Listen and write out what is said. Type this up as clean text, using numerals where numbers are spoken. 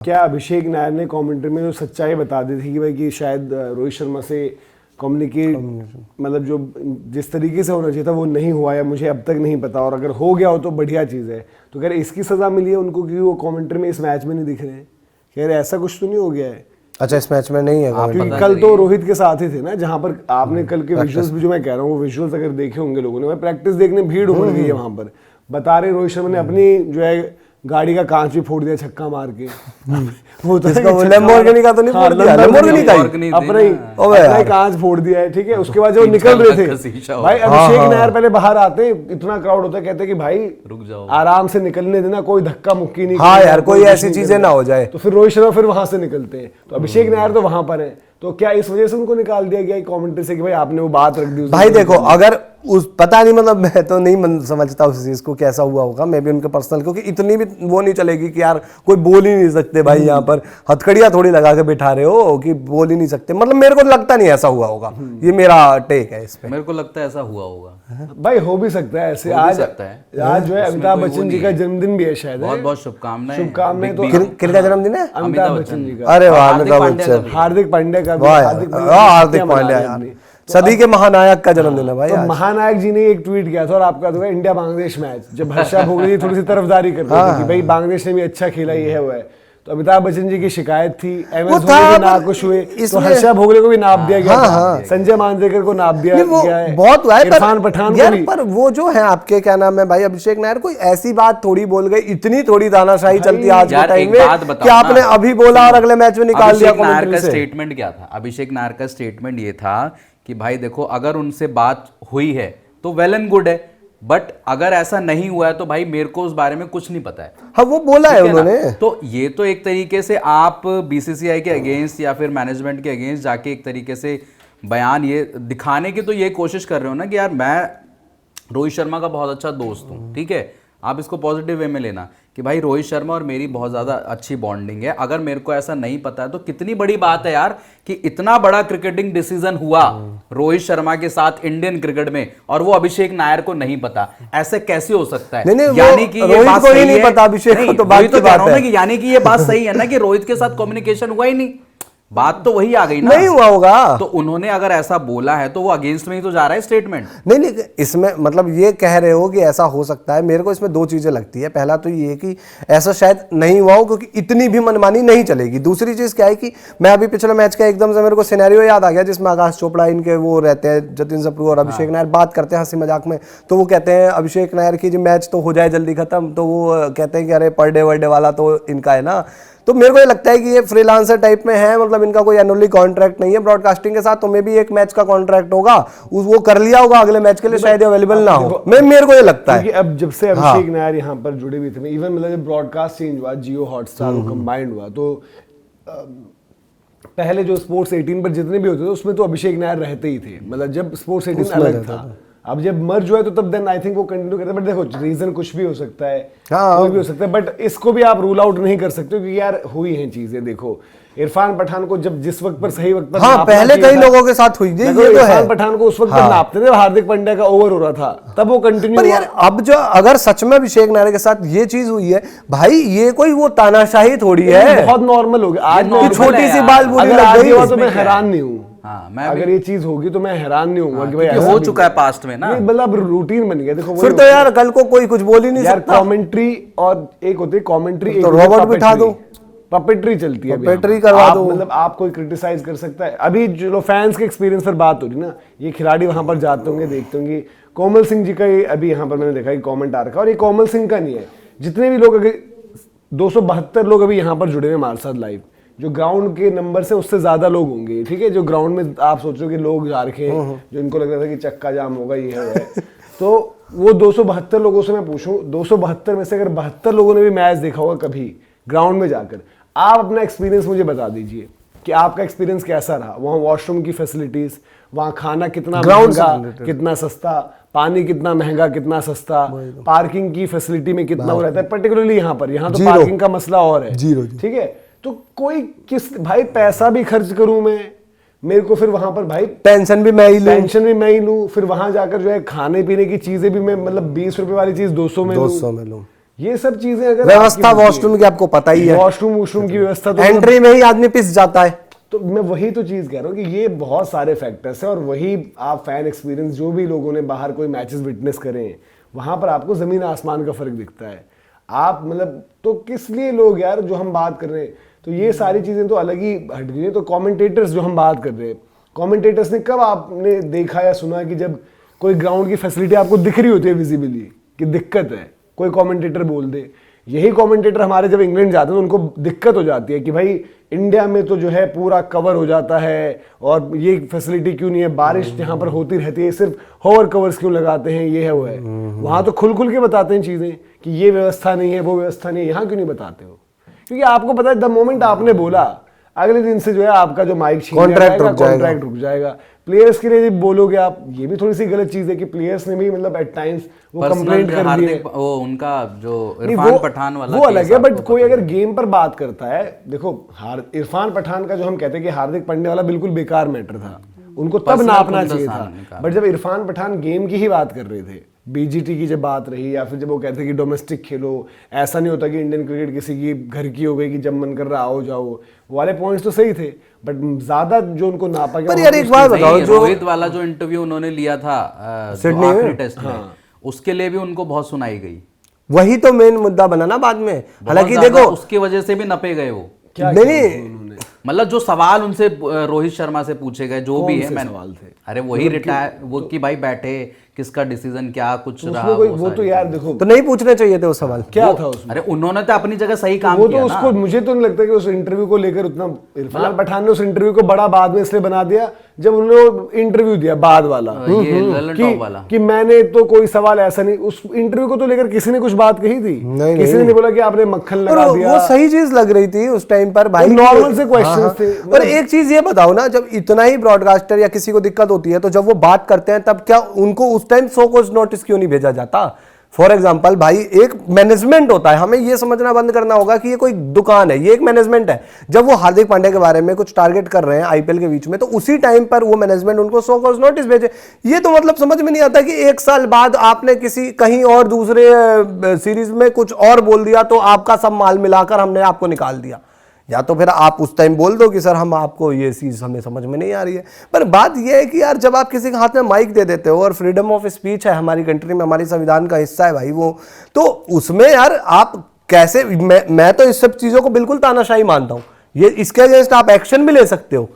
क्या अभिषेक नायर ने कमेंट्री में जो सच्चाई बता दी थी कि भाई कि शायद रोहित शर्मा से कम्युनिकेट मतलब जो जिस तरीके से होना चाहिए था वो नहीं हुआ या मुझे अब तक नहीं पता, और अगर हो गया हो तो बढ़िया चीज़ है। तो कह रहे इसकी सज़ा मिली है उनको क्योंकि वो कमेंट्री में इस मैच में नहीं दिख रहे हैं। कह रहे ऐसा कुछ तो नहीं हो गया है। अच्छा, इस मैच में नहीं है क्योंकि कल तो रोहित के साथ ही थे ना, जहां पर आपने कल के विजुअल्स भी जो मैं कह रहा हूँ वो विजुअल्स अगर देखे होंगे लोगों ने, प्रैक्टिस देखने भीड़ उमड़ गई है वहां पर। बता रहे रोहित शर्मा ने अपनी जो है गाड़ी का कांच भी फोड़ दिया छक्का मार के। वो तो लैम्बोर्गिनी का तो नहीं फोड़ दिया, लैम्बोर्गिनी का ही अपना ही कांच फोड़ दिया है। ठीक है, उसके बाद जब निकल रहे थे भाई अभिषेक नायर पहले बाहर आते हैं, इतना क्राउड होता है, कहते हैं कि भाई रुक जाओ, आराम से निकलने देना, कोई धक्का मुक्की नहीं। हाँ यार, कोई ऐसी चीजें ना हो जाए। तो फिर रोहित शर्मा फिर वहां से निकलते हैं, तो अभिषेक नायर तो वहां पर है। तो क्या इस वजह से उनको निकाल दिया गया कमेंट्री से कि भाई आपने वो बात रख दी? भाई देखो, अगर उस पता नहीं, मतलब मैं तो नहीं समझता उस चीज को कैसा हुआ होगा, मैं भी उनके पर्सनल, क्योंकि इतनी भी वो नहीं चलेगी कि यार कोई बोल ही नहीं सकते भाई, यहाँ पर हथकड़ियां थोड़ी लगा के बिठा रहे हो कि बोल ही नहीं सकते। मतलब मेरे को लगता नहीं ऐसा हुआ होगा, ये मेरा टेक है इस पे। मेरे को लगता है ऐसा हुआ होगा भाई, हो भी सकता है ऐसे। आज जो है अमिताभ बच्चन जी का जन्मदिन भी है शायद। बहुत बहुत शुभकामनाएं। शुभकामनाएं। तो किनका जन्मदिन है? अमिताभ बच्चन जी का। अरे वाह, अमिताभ बच्चन, हार्दिक पांड्या का। हार्दिक पांड्या यार, सदी के महानायक का जन्मदिन है भाई। तो महानायक जी ने एक ट्वीट किया था, और आपका तो इंडिया बांग्लादेश मैच, जब हर्षा भोगले जी थोड़ी सी तरफदारी कर रहे थे कि भाई बांग्लादेश ने भी अच्छा खेला, ये है वो है। तो अमिताभ बच्चन जी की शिकायत थी, एमएस धोनी भी नाखुश हुए, तो हर्षा भोगले को भी नाप दिया गया था, संजय मांजरेकर को नाप दिया गया है, बहुत हुआ है, इरफान पठान को भी। पर वो जो है आपके क्या नाम है भाई, अभिषेक नायर कोई ऐसी बात थोड़ी बोल गए, इतनी थोड़ी दानाशाही चलती है आज के टाइम में कि आपने अभी बोला और अगले मैच में निकाल दिया। अभिषेक नायर का स्टेटमेंट क्या था? अभिषेक नायर का स्टेटमेंट ये था कि भाई देखो, अगर उनसे बात हुई है तो वेल एंड गुड है, बट अगर ऐसा नहीं हुआ है तो भाई मेरे को उस बारे में कुछ नहीं पता है। हाँ, वो बोला है उन्होंने। तो ये तो एक तरीके से आप बीसीसीआई के अगेंस्ट या फिर मैनेजमेंट के अगेंस्ट जाके एक तरीके से बयान ये दिखाने की तो ये कोशिश कर रहे हो ना कि यार मैं रोहित शर्मा का बहुत अच्छा दोस्त हूँ। ठीक है, आप इसको पॉजिटिव वे में लेना कि भाई रोहित शर्मा और मेरी बहुत ज़्यादा अच्छी बॉन्डिंग है। अगर मेरे को ऐसा नहीं पता है तो कितनी बड़ी बात है यार कि इतना बड़ा क्रिकेटिंग डिसीजन हुआ रोहित शर्मा के साथ इंडियन क्रिकेट में, और वो अभिषेक नायर को नहीं पता। ऐसे कैसे हो सकता है? यानी कि ये बात सही नहीं पता, अभिषेक को तो बात की बात है। यानी कि ये बात सही है ना कि रोहित के साथ कम्युनिकेशन हुआ ही नहीं, बात तो वही आ गई ना, नहीं हुआ होगा। तो उन्होंने अगर ऐसा बोला है तो वो अगेंस्ट में ही तो जा रहा है स्टेटमेंट। नहीं, इसमें मतलब ये कह रहे हो कि ऐसा हो सकता है। मेरे को इसमें दो चीजें लगती है। पहला तो ये कि ऐसा शायद नहीं हुआ हो क्योंकि इतनी भी मनमानी नहीं चलेगी। दूसरी चीज क्या है कि मैं अभी पिछले मैच का एकदम से मेरे को सिनेरियो याद आ गया जिसमें आकाश चोपड़ा इनके वो रहते हैं, जतिन सप्रू और अभिषेक नायर बात करते हैं हंसी मजाक में। तो वो कहते हैं अभिषेक नायर की जो मैच तो हो जाए जल्दी खत्म, तो वो कहते हैं कि अरे पर डे वर्डे वाला तो इनका है ना। तो मेरे को ये लगता है कि ये फ्रीलांसर टाइप में है, मतलब इनका कोई एनुअली कॉन्ट्रैक्ट नहीं है ब्रॉडकास्टिंग के साथ। तो मे भी एक मैच का कॉन्ट्रैक्ट होगा, वो कर लिया होगा, अगले मैच के लिए शायद अवेलेबल ना हो। मेरे को ये लगता है कि अब जब से अभिषेक नायर यहाँ पर जुड़े हुए थे, इवन मतलब जब ब्रॉडकास्ट चेंज हुआ, जियो हॉटस्टार कंबाइंड हुआ, तो पहले जो स्पोर्ट्स 18 पर जितने भी होते थे उसमें तो अभिषेक नायर रहते ही थे। मतलब जब स्पोर्ट्स 18 अलग था, अब जब मर्ज हुआ है तो तब देन आई थिंक वो कंटिन्यू करते हैं। बट देखो, रीजन कुछ भी हो सकता है, कोई भी हो सकता है, बट इसको भी आप रूल आउट नहीं कर सकते क्योंकि यार हुई हैं चीजें। देखो इरफान पठान को जब जिस वक्त पर सही वक्त पर पहले कई लोगों के साथ हुई, ये तो है। इरफान पठान को उस वक्त पर नापते थे, हार्दिक पांड्या का ओवर हो रहा था तब वो कंटिन्यू। पर यार अब जो अगर सच में अभिषेक नायर के साथ ये चीज हुई है भाई, ये कोई वो तानाशाही थोड़ी है, बहुत नॉर्मल हो गया। आज छोटी सी बात बोली लग गई तो मैं हैरान नहीं हूँ। मैं अगर ये चीज होगी तो मैं हैरान नहीं होऊंगा कि भाई हो चुका है पास्ट में ना, मतलब रूटीन बन गया। देखो फिर तो यार कल को कोई कुछ बोल ही नहीं सकता। कमेंट्री और एक होती है कमेंट्री, तो रोबोट बिठा दो, पपेट्री चलती है, पपेट्री करवा दो। मतलब आप कोई क्रिटिसाइज कर सकता है। अभी जो फैंस के एक्सपीरियंस पर बात हो रही ना, ये खिलाड़ी वहां पर जाते होंगे, देखते होंगे। कोमल सिंह जी का ये अभी यहाँ पर मैंने देखा कि कॉमेंट आ रखा, और ये कोमल सिंह का नहीं है, जितने भी लोग अगर 272 लोग अभी यहाँ पर जुड़े हुए हमारे साथ लाइव, जो ग्राउंड के नंबर से उससे ज्यादा लोग होंगे। ठीक है, जो ग्राउंड में आप सोचो कि लोग जा रखे हैं, जो इनको लग रहा था कि चक्का जाम होगा, ये है तो वो 272 लोगों से मैं पूछूं, 272 में से अगर 72 लोगों ने भी मैच देखा होगा कभी ग्राउंड में जाकर, आप अपना एक्सपीरियंस मुझे बता दीजिए कि आपका एक्सपीरियंस कैसा रहा। वहाँ वॉशरूम की फैसिलिटीज, वहाँ खाना कितना महंगा कितना सस्ता, पानी कितना महंगा कितना सस्ता, पार्किंग की फैसिलिटी में कितना हो रहता है, पर्टिकुलरली यहाँ तो पार्किंग का मसला और है। ठीक है, तो कोई किस भाई पैसा भी खर्च करूं मैं, मेरे को फिर वहां पर भाई पेंशन भी मैं ही लूं, फिर वहां जाकर जो है खाने पीने की चीजें भी मैं मतलब 20 रुपए वाली चीज 200 में लूं। ये सब चीजें अगर व्यवस्था आपकी होती है, वॉशरूम की आपको पता ही है, वॉशरूम की व्यवस्था तो एंट्री में ही आदमी पिस जाता है। तो मैं वही तो चीज कह रहा हूँ कि ये बहुत सारे फैक्टर्स है, और वही आप फैन एक्सपीरियंस जो भी लोगों ने बाहर कोई मैचेस विटनेस करे हैं, वहां पर आपको जमीन आसमान का फर्क दिखता है। आप मतलब तो किस लिए लोग यार जो हम बात कर रहे हैं, तो ये सारी चीजें तो अलग ही हट गई हैं। तो कमेंटेटर्स जो हम बात कर रहे हैं, कमेंटेटर्स ने कब आपने देखा या सुना कि जब कोई ग्राउंड की फैसिलिटी आपको दिख रही होती है विजिबली कि दिक्कत है, कोई कमेंटेटर बोल दे। यही कमेंटेटर हमारे जब इंग्लैंड जाते हैं तो उनको दिक्कत हो जाती है कि भाई इंडिया में तो जो है पूरा कवर हो जाता है, और ये फैसिलिटी क्यों नहीं है, बारिश यहाँ पर होती रहती है, सिर्फ होवर कवर्स क्यों लगाते हैं, ये है वो है। वहाँ तो खुल खुल के बताते हैं चीज़ें कि ये व्यवस्था नहीं है, वो व्यवस्था नहीं है। यहाँ क्यों नहीं बताते हो? क्योंकि आपको पता है द मोमेंट आपने बोला, अगले दिन से जो है आपका जो माइक छीन कॉन्ट्रैक्ट रुक जाएगा। प्लेयर्स के लिए बोलोगे आप, ये भी थोड़ी सी गलत चीज है कि प्लेयर्स ने भी मतलब एट टाइम्स वो कंप्लेंट कर दी है। वो उनका जो इरफान पठान वाला वो अलग है, बट कोई अगर गेम पर बात करता है, देखो इरफान पठान का जो हम कहते हैं कि हार्दिक पांड्या वाला बिल्कुल बेकार मैटर था, उनको तब नापना चाहिए था। बट जब इरफान पठान गेम की ही बात कर रहे थे, बीजीटी की जब बात रही, या फिर जब वो कहते कि डोमेस्टिक खेलो, ऐसा नहीं होता कि इंडियन क्रिकेट किसी की घर की हो गई कि जब मन कर रहा आओ जाओ, वो वाले पॉइंट्स तो सही थे, बट ज्यादा जो उनको नापा गया। पर यार एक बात बताओ, जो रोहित वाला जो इंटरव्यू उन्होंने लिया था सिडनी आखिरी में, टेस्ट में, उसके लिए भी उनको बहुत सुनाई गई। वही तो मेन मुद्दा बना ना बाद में। हालांकि बहुत ज्यादा देखो उसकी वजह से भी नपे गए वो। नहीं, मतलब जो सवाल उनसे रोहित शर्मा से पूछे गए, जो भी है, सवाल थे? अरे वही रिटायर, वो कि भाई बैठे, किसका डिसीजन क्या कुछ रहा, वो तो यार देखो, तो नहीं पूछने चाहिए थे वो सवाल। क्या था उसमें? अरे उन्होंने तो अपनी जगह सही काम वो किया तो ना। उसको, मुझे तो नहीं लगता कि उस इंटरव्यू को लेकर उतना इरफान पठान ने उस इंटरव्यू को बड़ा बाद में इसलिए बना दिया जब उन्होंने इंटरव्यू दिया बाद वाला, ये ललन टॉप वाला, कि मैंने तो कोई सवाल ऐसा नहीं, उस इंटरव्यू को तो लेकर किसी ने कुछ बात कही थी? किसी ने नहीं बोला कि आपने मक्खन लगा दिया। वो सही चीज लग रही थी उस टाइम पर भाई, नॉर्मल से क्वेश्चंस थे। और एक चीज ये बताओ ना, जब इतना ही ब्रॉडकास्टर या किसी को दिक्कत होती है तो जब वो बात करते हैं तब क्या उनको उस टाइम शो कोच नोटिस क्यों नहीं भेजा जाता? फॉर एग्जाम्पल भाई, एक मैनेजमेंट होता है, हमें ये समझना बंद करना होगा कि ये कोई दुकान है, ये एक मैनेजमेंट है। जब वो हार्दिक पांड्या के बारे में कुछ टारगेट कर रहे हैं आईपीएल के बीच में, तो उसी टाइम पर वो मैनेजमेंट उनको शो कॉज नोटिस भेजे। ये तो मतलब समझ में नहीं आता कि एक साल बाद आपने किसी कहीं और दूसरे सीरीज में कुछ और बोल दिया तो आपका सब माल मिलाकर हमने आपको निकाल दिया। या तो फिर आप उस टाइम बोल दो कि सर हम आपको ये चीज़ हमें समझ में नहीं आ रही है। पर बात यह है कि यार जब आप किसी के हाथ में माइक दे देते हो, और फ्रीडम ऑफ स्पीच है हमारी कंट्री में, हमारी संविधान का हिस्सा है भाई वो, तो उसमें यार आप कैसे, मैं तो इस सब चीज़ों को बिल्कुल तानाशाही मानता हूँ। ये इसके अगेंस्ट आप एक्शन भी ले सकते हो।